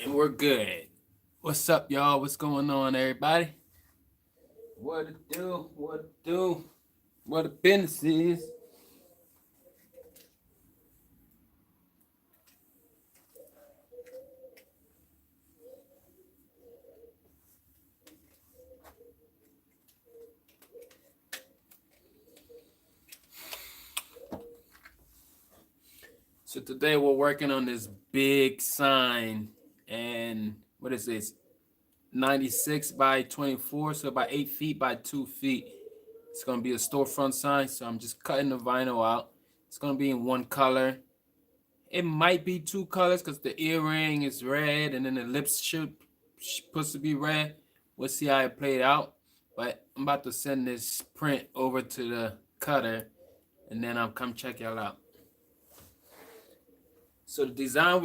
And we're good. What's up, y'all? What's going on, everybody? What it do? What it do? What the business is? So today we're working on this big sign, and what is this? 96 by 24, so about 8 feet by 2 feet. It's gonna be a storefront sign, so I'm just cutting the vinyl out. It's gonna be in one color. It might be two colors because the earring is red and then the lips supposed to be red. We'll see how it played out. But I'm about to send this print over to the cutter, and then I'll come check y'all out. So the design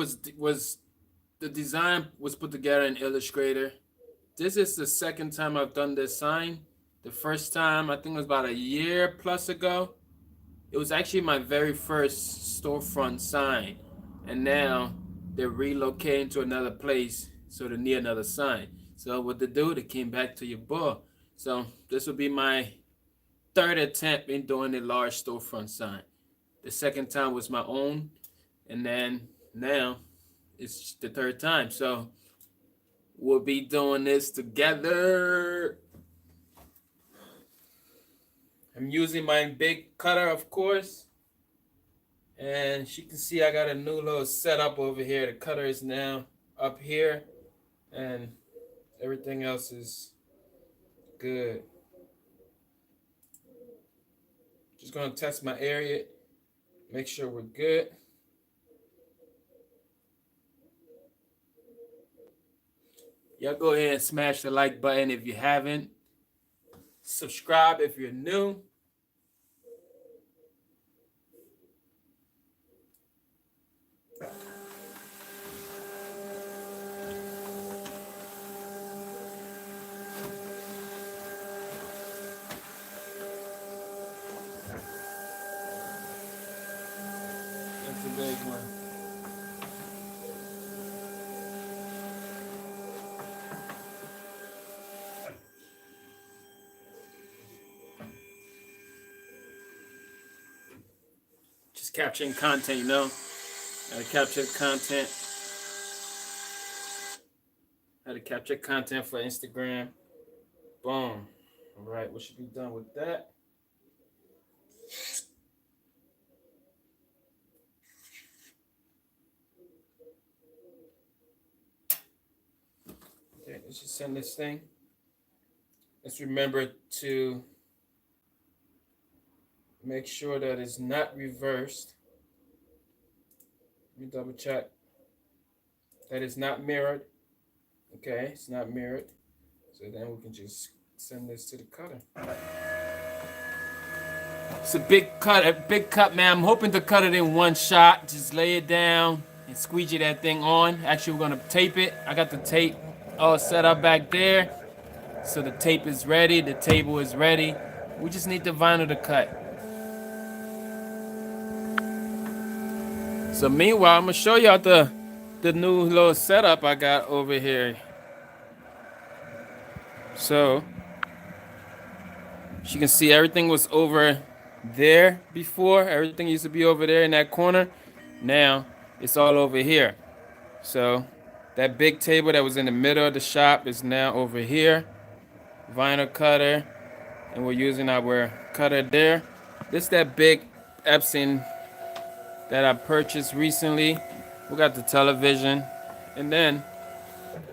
was put together in Illustrator. This is the second time I've done this sign. The first time I think it was about a year plus ago. It was actually my very first storefront sign, and now they're relocating to another place, so they need another sign. So what they do, they came back to your boy. So this will be my third attempt in doing a large storefront sign. The second time was my own, and then now it's the third time. So we'll be doing this together. I'm using my big cutter, of course. And as you can see, I got a new little setup over here. The cutter is now up here, and everything else is good. Just gonna test my area, make sure we're good. Y'all go ahead and smash the like button if you haven't. Subscribe if you're new. That's a big one. Just capturing content, you know. Gotta capture content. How to capture content for Instagram. Boom. All right, we should be done with that. Okay, let's just send this thing. Let's remember to make sure that it's not reversed. Let me double check. That is not mirrored. Okay, it's not mirrored. So then we can just send this to the cutter. It's a big cut, man. I'm hoping to cut it in one shot. Just lay it down and squeegee that thing on. Actually, we're gonna tape it. I got the tape all set up back there. So the tape is ready, the table is ready. We just need the vinyl to cut. So meanwhile, I'm gonna show y'all the new little setup I got over here. So, as you can see, everything was over there before. Everything used to be over there in that corner. Now, it's all over here. So, that big table that was in the middle of the shop is now over here. Vinyl cutter. And we're using our cutter there. This is that big Epson that I purchased recently. We got the television. And then,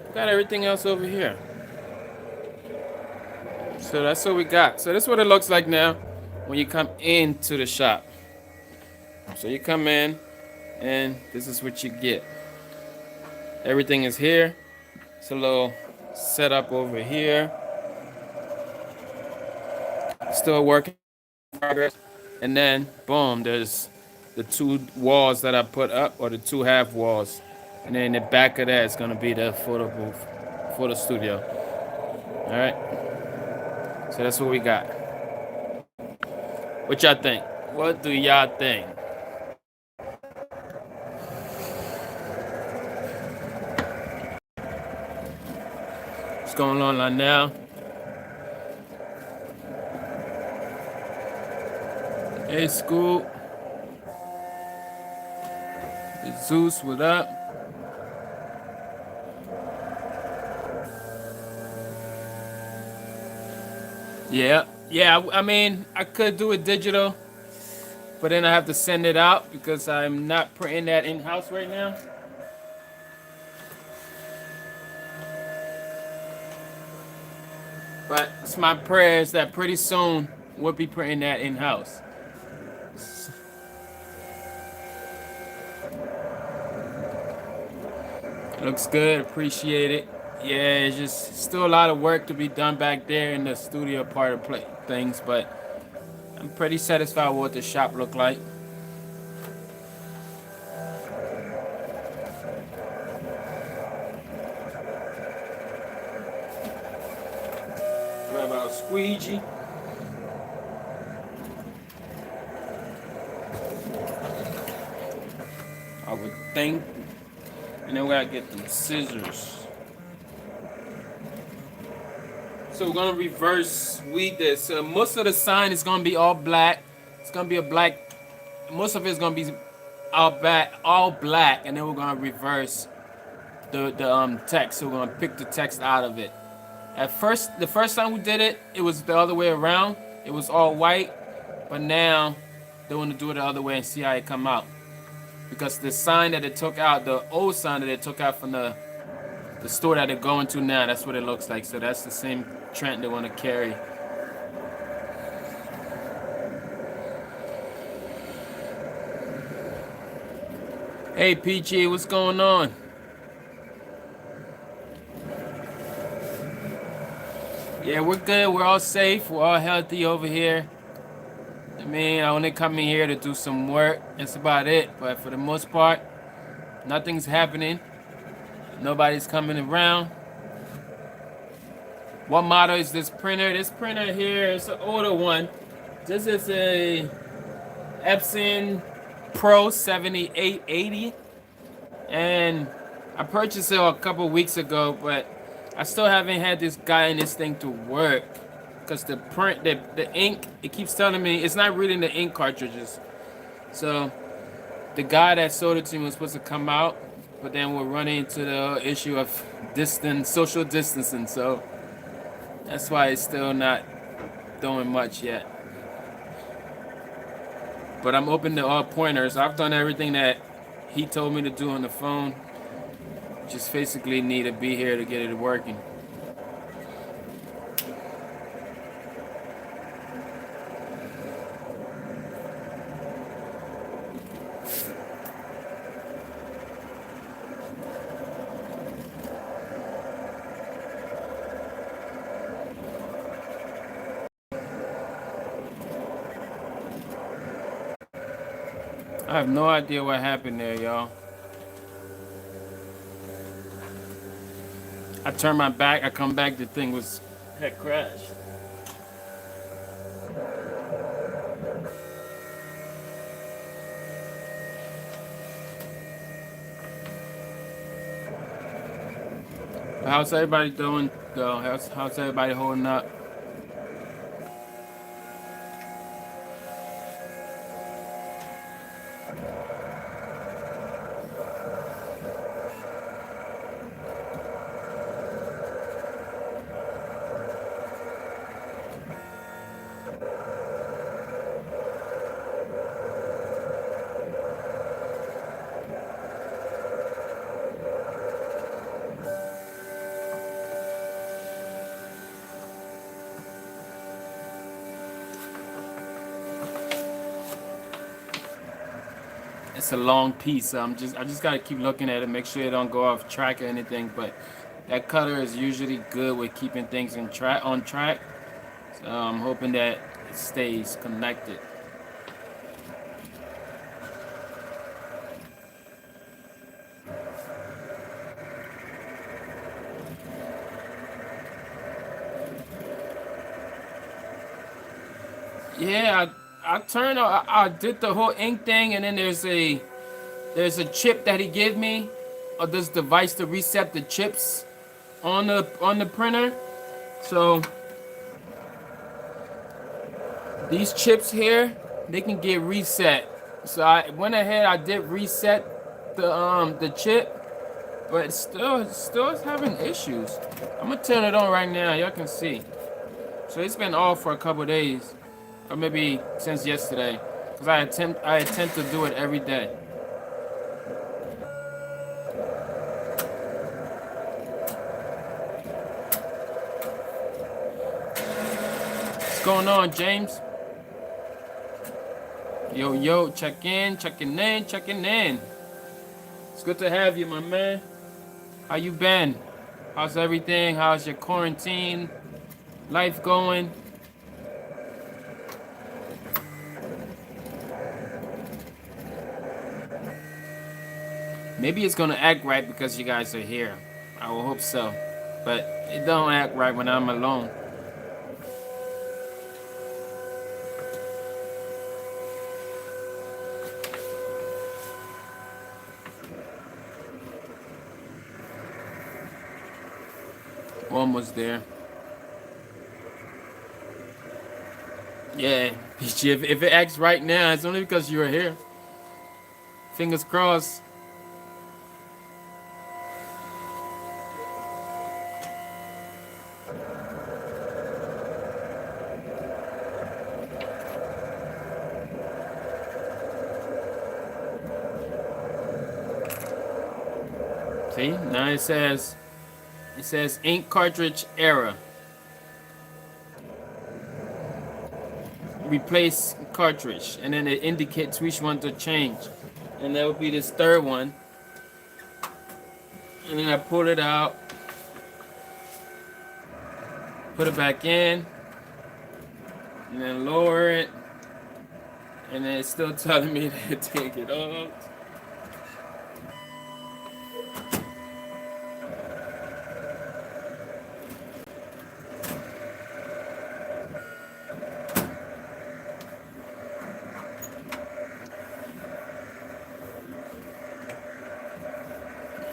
we got everything else over here. So that's what we got. So this is what it looks like now when you come into the shop. So you come in and this is what you get. Everything is here. It's a little setup over here. Still working in progress. And then boom, there's the two walls that I put up, or the two half walls. And then in the back of that is gonna be the photo booth, photo studio. All right. So that's what we got. What y'all think? What do y'all think? What's going on right now? Hey, Scoop. Zeus, what up? Yeah, yeah. I mean, I could do it digital, but then I have to send it out because I'm not printing that in house right now. But it's my prayers that pretty soon we'll be printing that in house. Looks good. Appreciate it. Yeah, it's just still a lot of work to be done back there in the studio part of things, but I'm pretty satisfied with what the shop look like. What about squeegee? I would think. And then we gotta get them scissors. So we're gonna reverse weed this. So most of the sign is gonna be all black. It's gonna be a black. Most of it's gonna be all black, and then we're gonna reverse the text. So we're gonna pick the text out of it. The first time we did it, it was the other way around. It was all white, but now they want to do it the other way and see how it come out. Because the sign that they took out, the old sign that they took out from the store that they're going to now, that's what it looks like. So that's the same trend they want to carry. Hey PG, what's going on? Yeah, we're good. We're all safe. We're all healthy over here. I mean, I only come in here to do some work. That's about it. But for the most part, nothing's happening. Nobody's coming around. What model is this printer? This printer here is an older one. This is a Epson Pro 7880. And I purchased it a couple weeks ago, but I still haven't had this guy in this thing to work. Because the ink, it keeps telling me it's not reading the ink cartridges. So the guy that sold it to me was supposed to come out, but then we're running into the issue of social distancing. So that's why it's still not doing much yet. But I'm open to all pointers. I've done everything that he told me to do on the phone. Just basically need to be here to get it working. I have no idea what happened there, y'all. I turned my back, I come back, the thing had crashed. How's everybody doing though? How's everybody holding up? It's a long piece, so I just gotta keep looking at it, make sure it don't go off track or anything. But that cutter is usually good with keeping things on track. So I'm hoping that it stays connected. Yeah, I did the whole ink thing, and then there's a chip that he gave me, or this device to reset the chips on the printer. So these chips here, they can get reset. So I went ahead, I did reset the chip, but it's still having issues. I'm gonna turn it on right now. Y'all can see. So it's been off for a couple days, or maybe since yesterday, because I attempt to do it every day. What's going on, James? Yo, yo, checking in. It's good to have you, my man. How you been? How's everything? How's your quarantine life going? Maybe it's gonna act right because you guys are here. I will hope so. But it don't act right when I'm alone. Almost there. Yeah, Peachy, if it acts right now, it's only because you're here. Fingers crossed. See, now it says ink cartridge error. Replace cartridge, and then it indicates which one to change. And that would be this third one. And then I pull it out, put it back in, and then lower it. And then it's still telling me to take it off.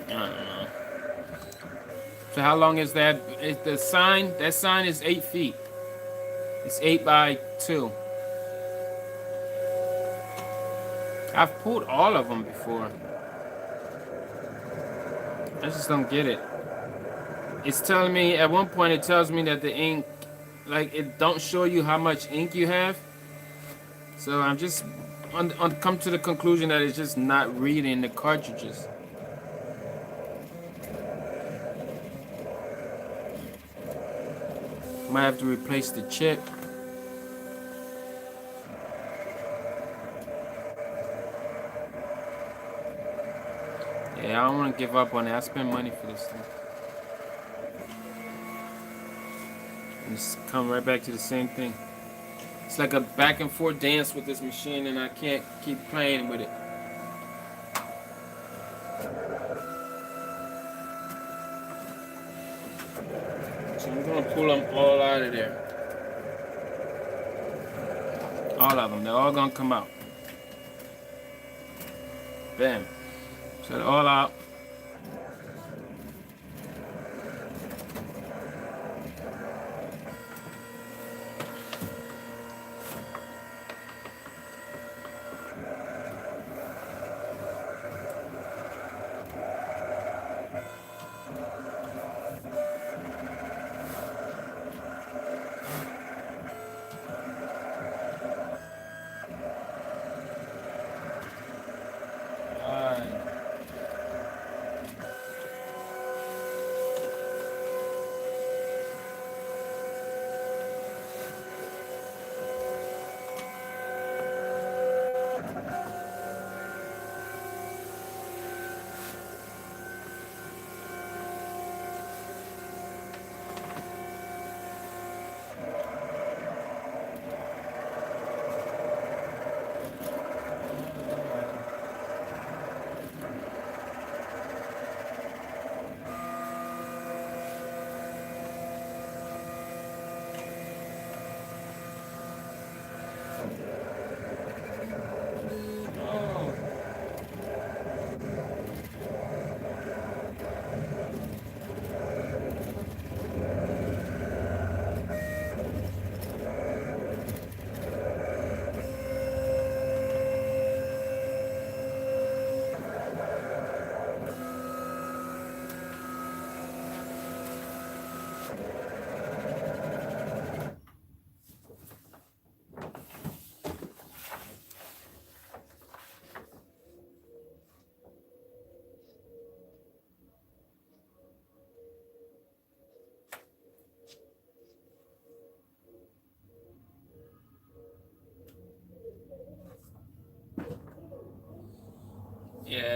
I don't know. So how long is that? Is the sign? That sign is 8 feet. It's 8 by 2. I've pulled all of them before. I just don't get it. It's telling me, at one point it tells me that the ink, like, it don't show you how much ink you have. So I'm just come to the conclusion that it's just not reading the cartridges. Might have to replace the chip. Yeah, I don't want to give up on it. I spend money for this thing. And just come right back to the same thing. It's like a back and forth dance with this machine, and I can't keep playing with it. So I'm gonna pull them all out of there. All of them. They're all gonna come out. Bam. So they're all out.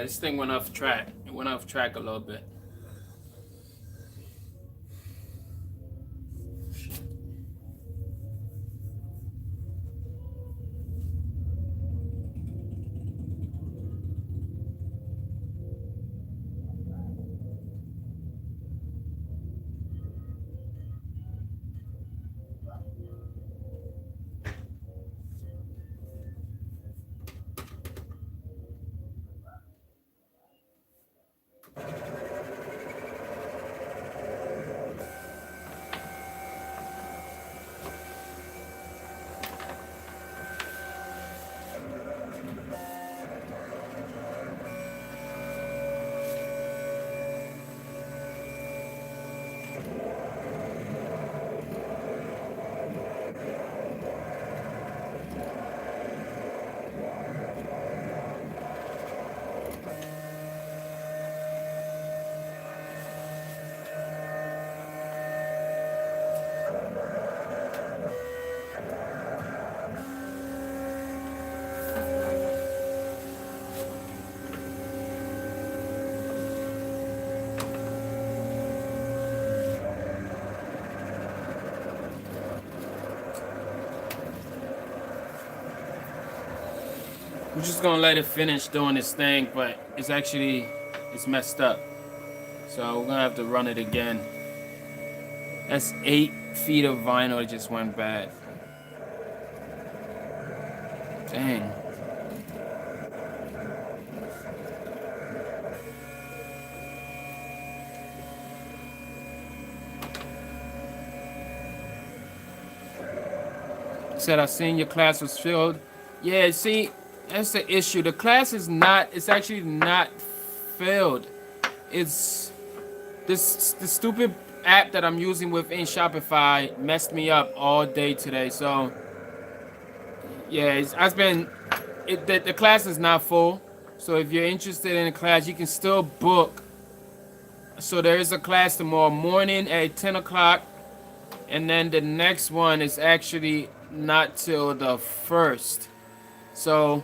this thing went off track. It went off track a little bit. We're just gonna let it finish doing its thing, but it's messed up. So we're gonna have to run it again. That's 8 feet of vinyl that just went bad. Dang. Said I seen your class was filled. Yeah, see, that's the issue. The class is not, it's actually not filled. It's the stupid app that I'm using within Shopify messed me up all day today. So yeah, the class is not full. So if you're interested in a class, you can still book. So there is a class tomorrow morning at 10 o'clock. And then the next one is actually not till the 1st. So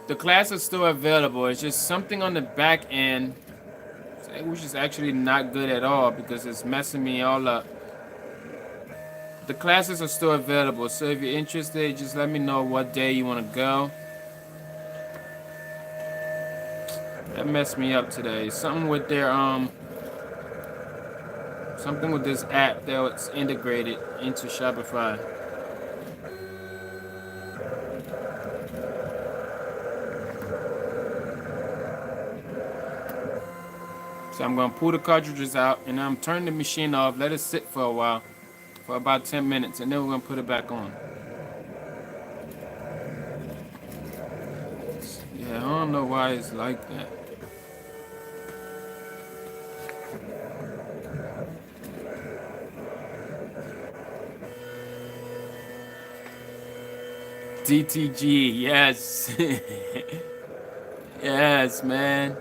the class is still available. It's just something on the back end, which is actually not good at all because it's messing me all up. The classes are still available, so if you're interested, just let me know what day you want to go. That messed me up today. Something with their something with this app that's integrated into Shopify. So I'm gonna pull the cartridges out and I'm turning the machine off, let it sit for a while, for about 10 minutes, and then we're gonna put it back on. Yeah, I don't know why it's like that. DTG, yes. Yes, man.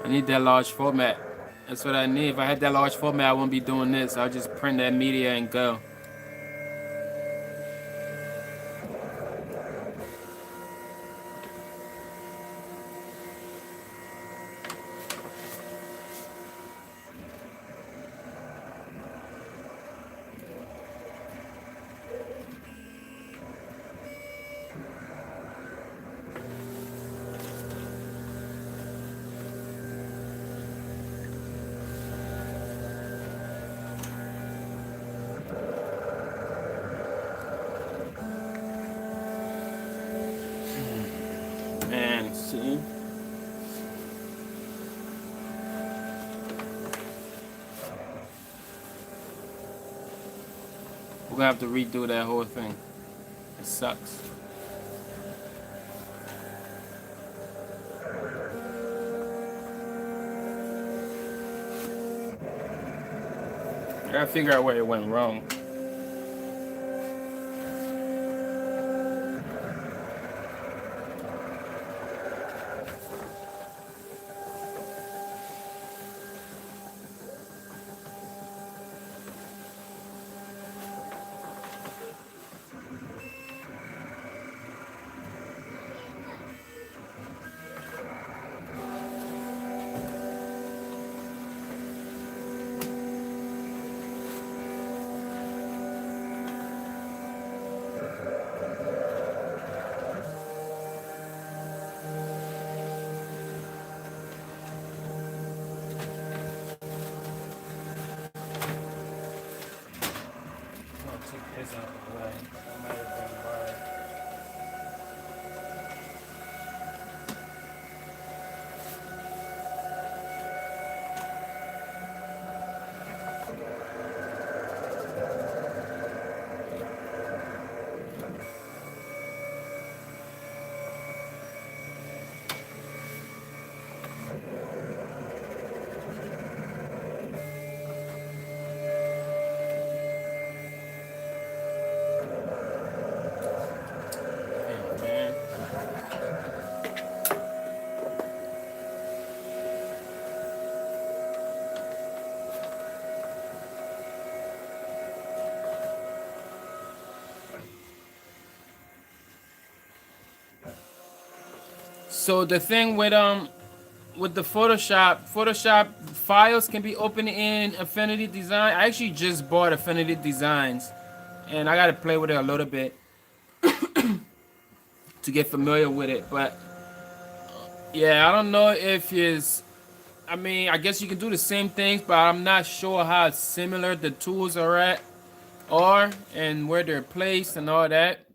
I need that large format. That's what I need. If I had that large format, I wouldn't be doing this. I'll just print that media and go. Man, see? We're gonna have to redo that whole thing. It sucks. I gotta figure out where it went wrong. this out of the way. I might have been by. Damn, man. So the thing with the Photoshop files can be opened in Affinity Design. I actually just bought Affinity Designs, and I got to play with it a little bit to get familiar with it. But yeah, I don't know if it's. I mean, I guess you can do the same things, but I'm not sure how similar the tools are and where they're placed and all that.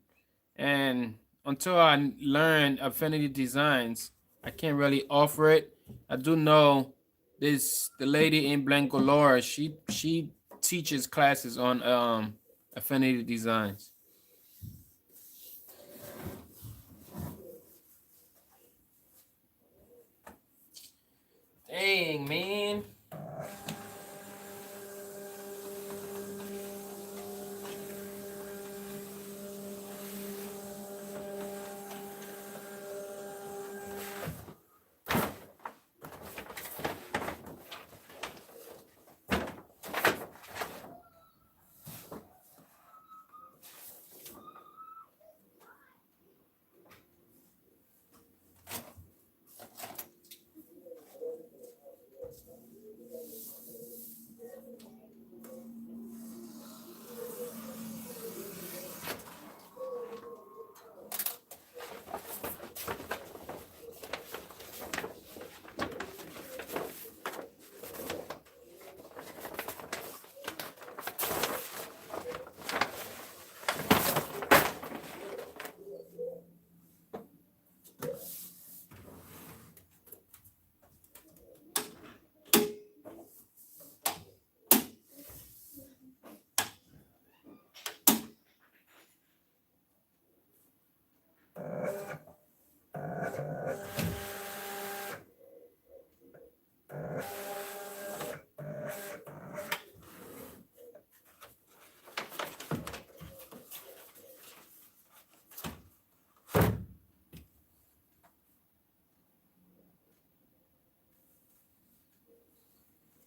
And until I learn Affinity Designs, I can't really offer it. I do know the lady in Bangalore. She teaches classes on Affinity Designs. Dang, man.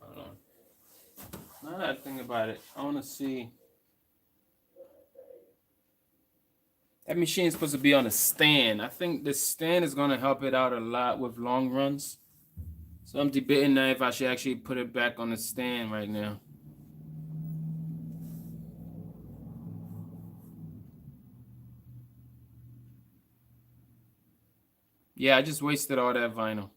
Hold on. Now that I think about it, I want to see. That machine is supposed to be on a stand. I think the stand is going to help it out a lot with long runs. So I'm debating now if I should actually put it back on the stand right now. Yeah, I just wasted all that vinyl.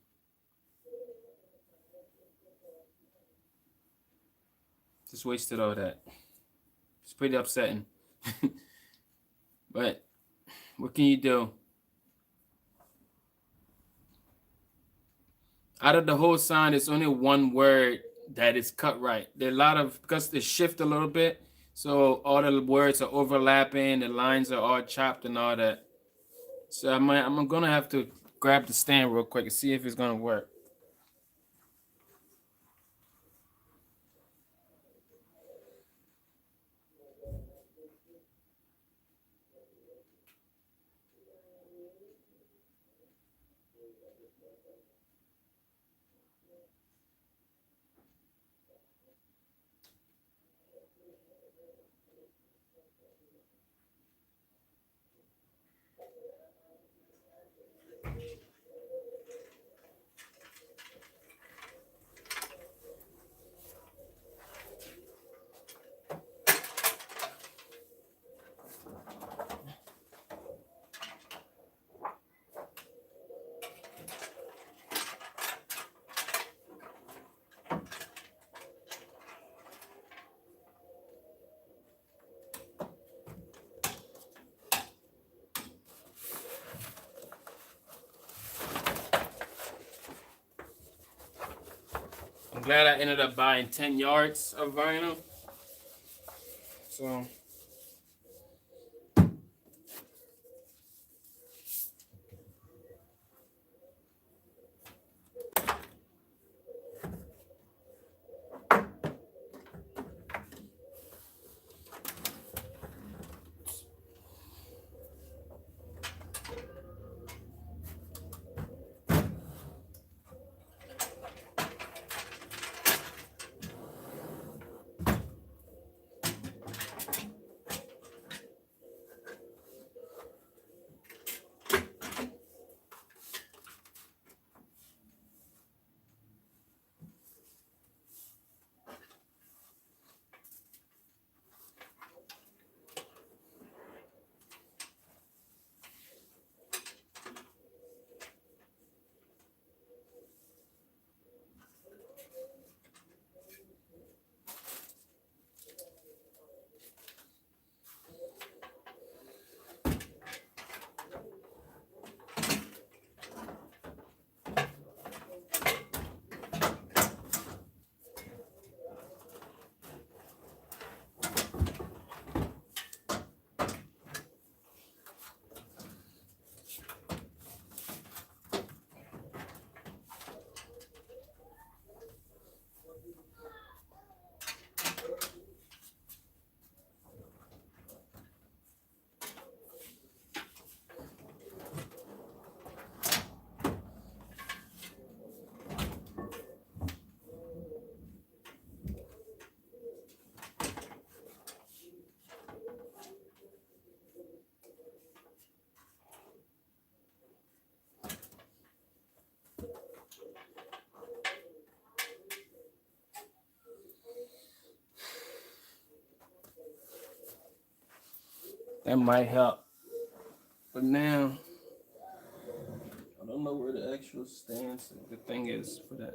Just wasted all that. It's pretty upsetting. But what can you do? Out of the whole sign, it's only one word that is cut right. There are a lot of, because they shift a little bit, so all the words are overlapping, the lines are all chopped and all that. So I'm gonna have to grab the stand real quick and see if it's gonna work. I'm glad I ended up buying 10 yards of vinyl. So that might help. But now, I don't know where the actual stance of the thing is for that.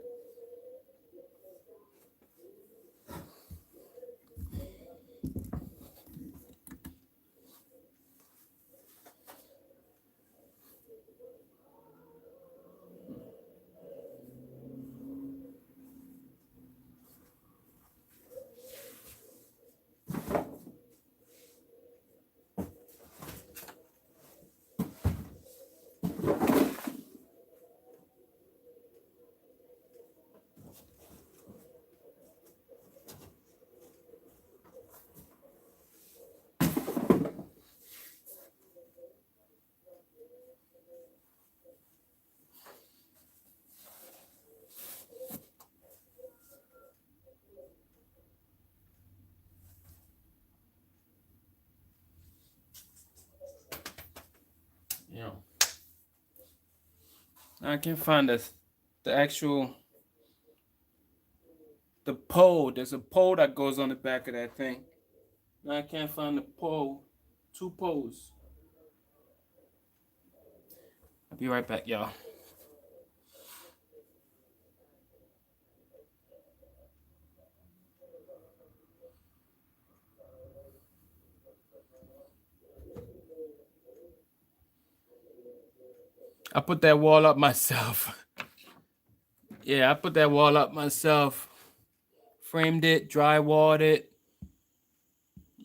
Yeah. I can't find the actual the pole. There's a pole that goes on the back of that thing. Now I can't find the pole. Two poles. I'll be right back, y'all. I put that wall up myself. Yeah, I put that wall up myself. Framed it, drywalled it,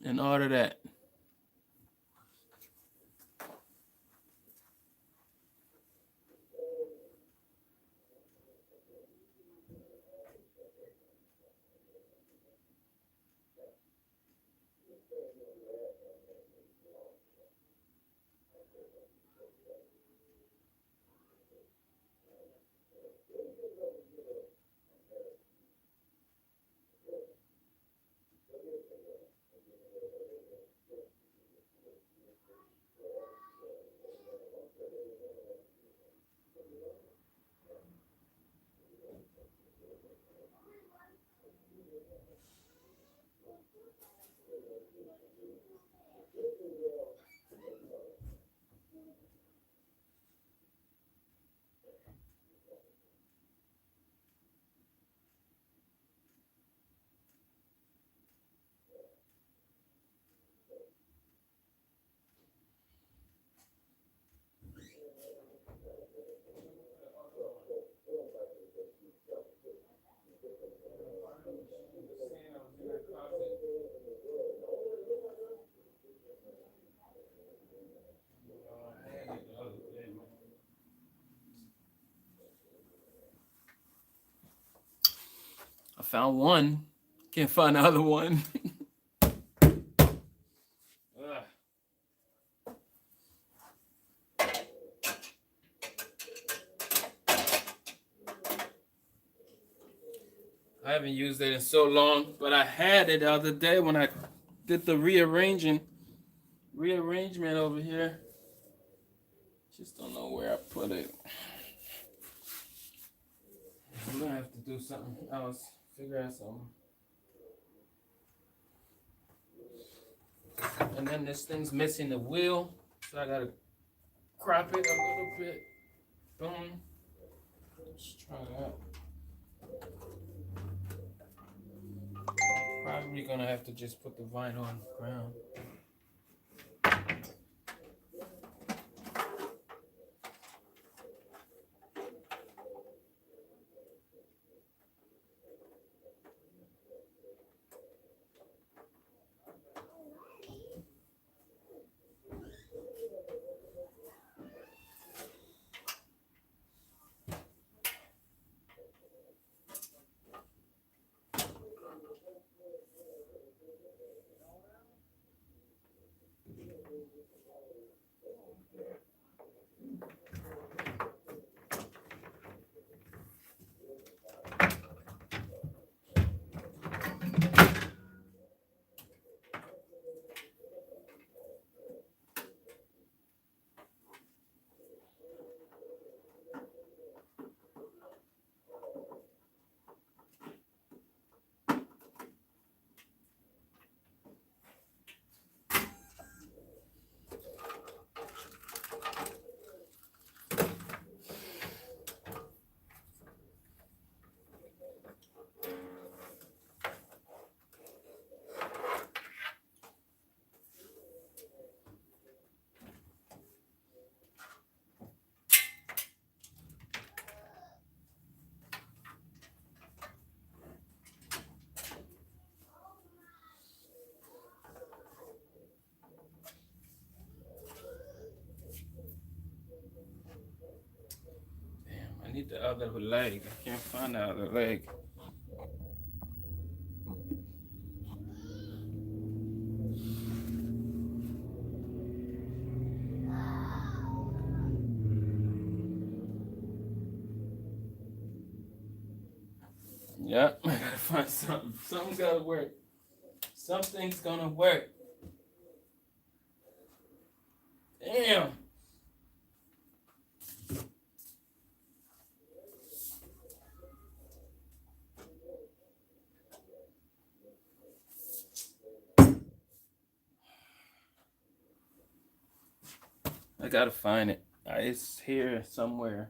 and all of that. found one. Can't find the other one. I haven't used it in so long, but I had it the other day when I did the rearrangement over here. Just don't know where I put it. I'm gonna have to do something else. Figure out something. And then this thing's missing the wheel, so I gotta crop it a little bit. Boom. Let's try that. Probably gonna have to just put the vinyl on the ground. I need the other leg. I can't find the other leg. Yep, I gotta find something. Something's gotta work. Something's gonna work. Damn. I gotta find it. It's here somewhere.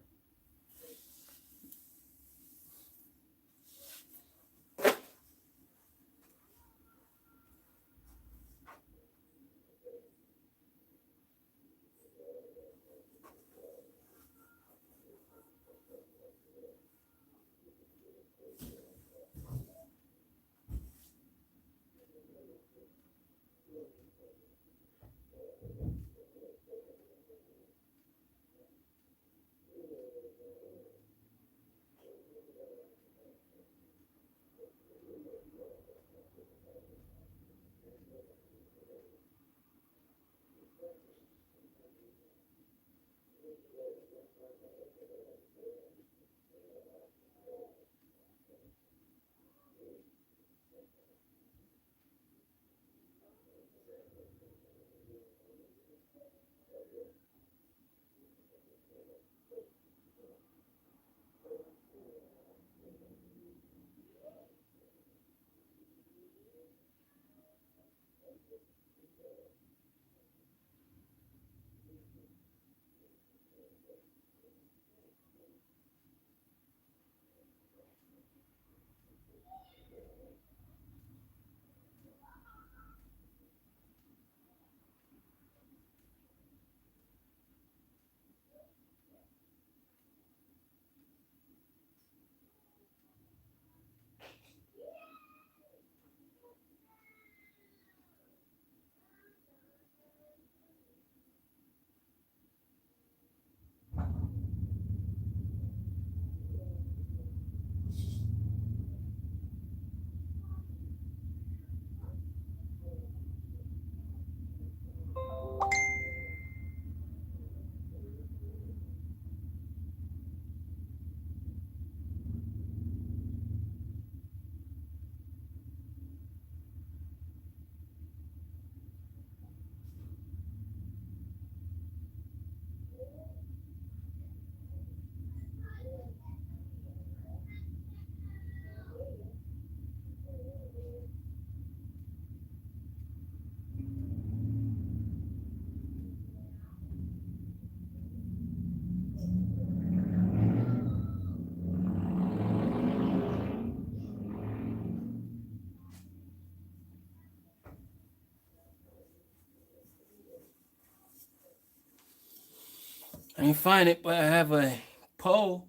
can't find it, but I have a pole.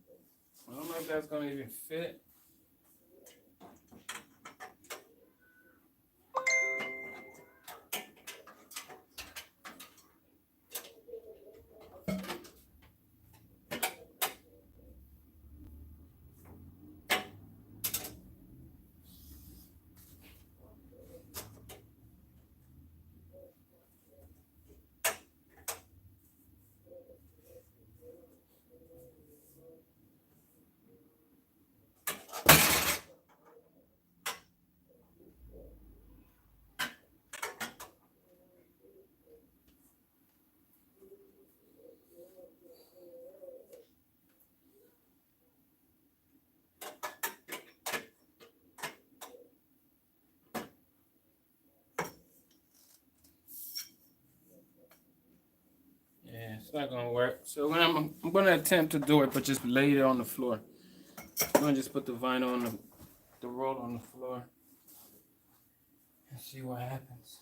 I don't know if that's gonna even fit. Yeah, it's not gonna work. So I'm gonna attempt to do it, but just lay it on the floor. I'm gonna just put the vinyl on the roll on the floor and see what happens.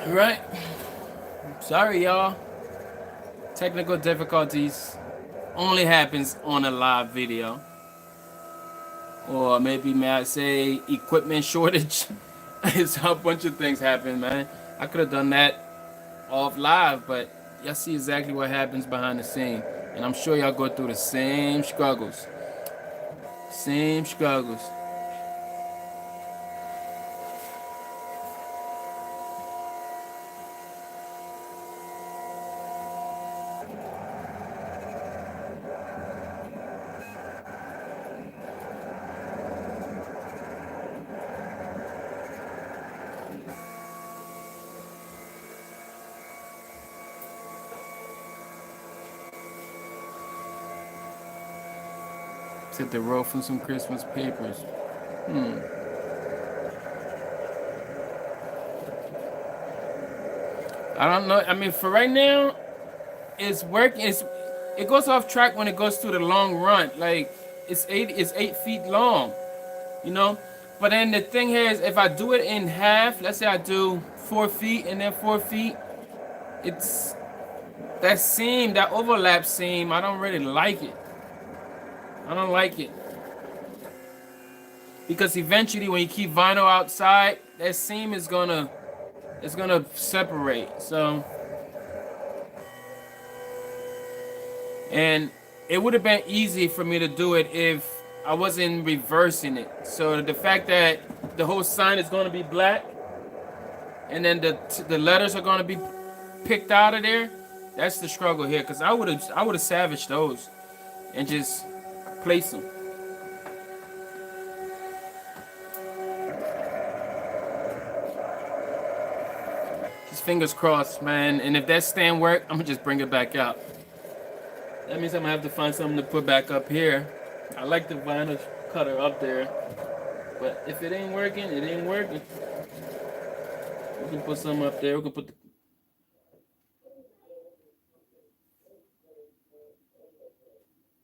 All right. Sorry, y'all. Technical difficulties only happens on a live video. Or maybe, may I say, equipment shortage. It's a bunch of things happen, man. I could have done that off live, but y'all see exactly what happens behind the scene. And I'm sure y'all go through the same struggles. Same struggles. Took the roll from some Christmas papers. I don't know. I mean, for right now, it's working. It goes off track when it goes through the long run. Like it's 8 feet long, you know. But then the thing here is, if I do it in half, let's say I do 4 feet and then 4 feet, it's that seam, that overlap seam. I don't really like it. I don't like it because eventually, when you keep vinyl outside, that seam is gonna separate. So. And it would have been easy for me to do it if I wasn't reversing it. So the fact that the whole sign is going to be black and then the letters are going to be picked out of there, that's the struggle here. Because I would have savaged those and just placed them. Just fingers crossed, man. And if that stand work, I'm going to just bring it back out. That means I'm gonna have to find something to put back up here. I like the vinyl cutter up there, but if it ain't working, it ain't working. We can put some up there. We can put the...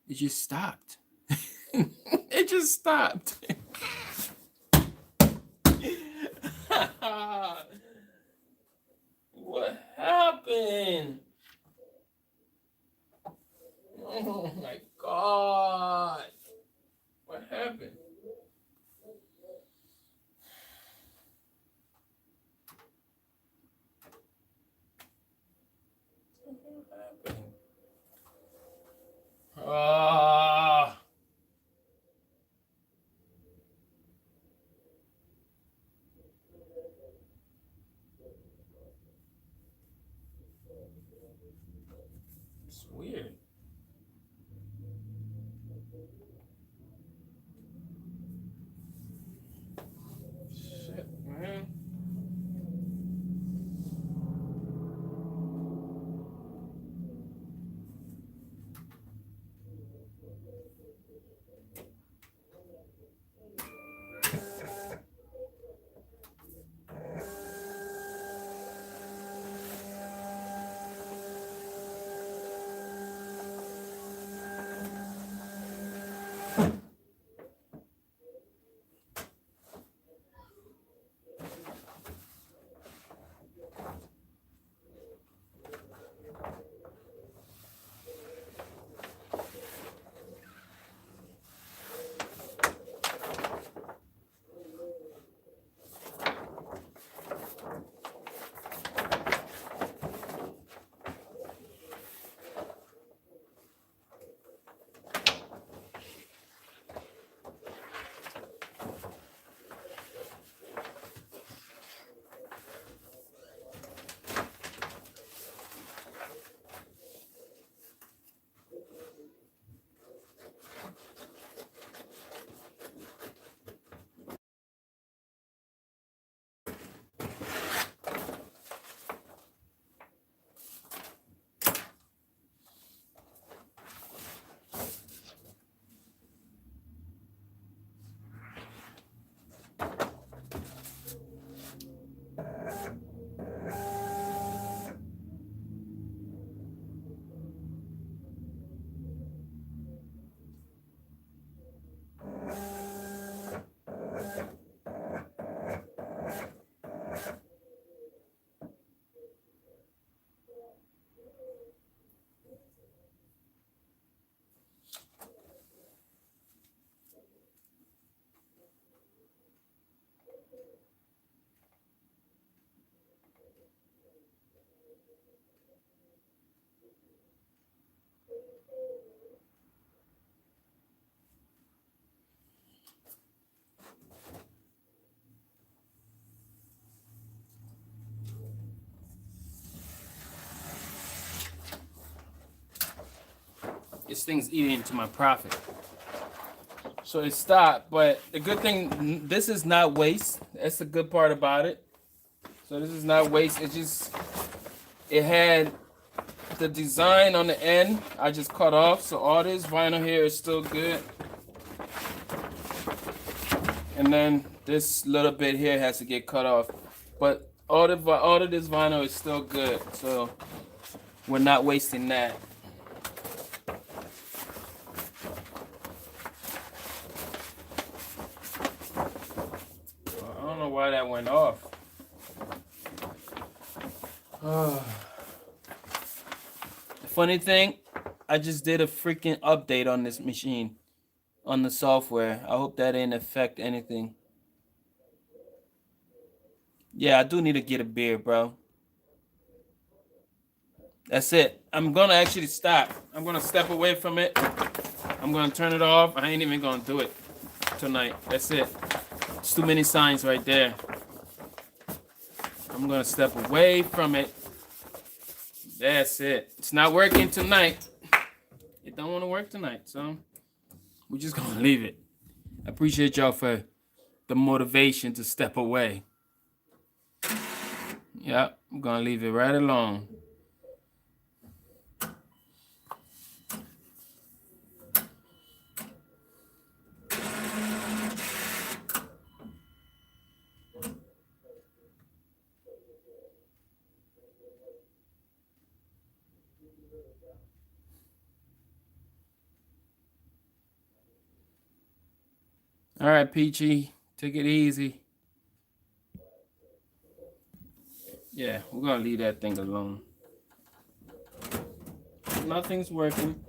It just stopped. It just stopped. What happened? Oh my God. What happened? What happened? Ah. It's weird. Shit, man. This thing's eating into my profit. So it stopped, but the good thing, this is not waste. That's the good part about it. So this is not waste. It had the design on the end. I just cut off. So all this vinyl here is still good. And then this little bit here has to get cut off. But all of this vinyl is still good. So we're not wasting that. I don't know why that went off. The funny thing, I just did a freaking update on this machine, on the software. I hope that didn't affect anything. Yeah, I do need to get a beer, bro. That's it. I'm gonna actually stop. I'm gonna step away from it. I'm gonna turn it off. I ain't even gonna do it tonight. That's it. It's too many signs right there. I'm gonna step away from it. That's it. It's not working tonight. It don't want to work tonight, so we're just gonna leave it. I appreciate y'all for the motivation to step away. Yeah, I'm gonna leave it right alone. All right, Peachy, take it easy. Yeah, we're gonna leave that thing alone. Nothing's working.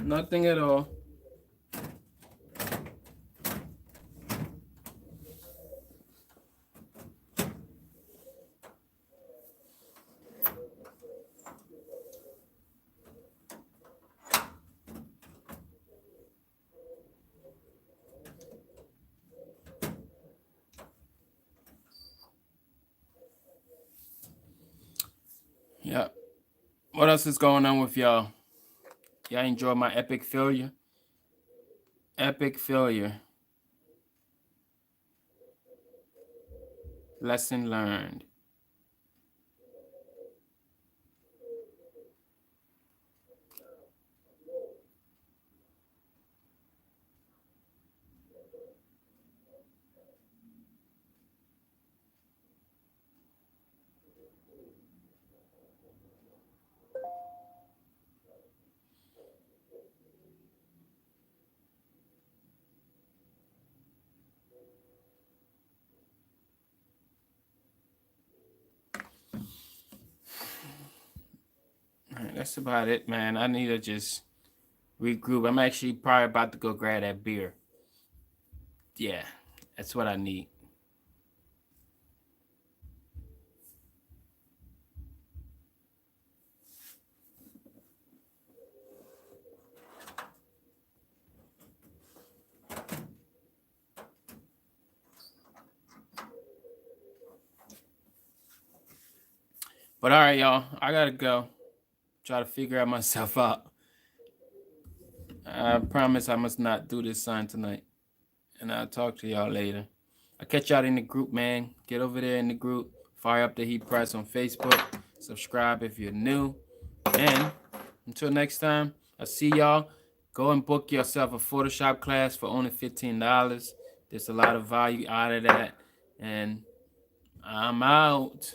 Nothing at all. Yeah. What else is going on with y'all? Y'all enjoy my epic failure? Epic failure. Lesson learned. All right, that's about it, man. I need to just regroup. I'm actually probably about to go grab that beer. Yeah, that's what I need. But all right, y'all, I gotta go. Try to figure out myself out. I promise I must not do this sign tonight. And I'll talk to y'all later. I'll catch y'all in the group, man. Get over there in the group. Fire up the Heat Press on Facebook. Subscribe if you're new. And until next time, I'll see y'all. Go and book yourself a Photoshop class for only $15. There's a lot of value out of that. And I'm out.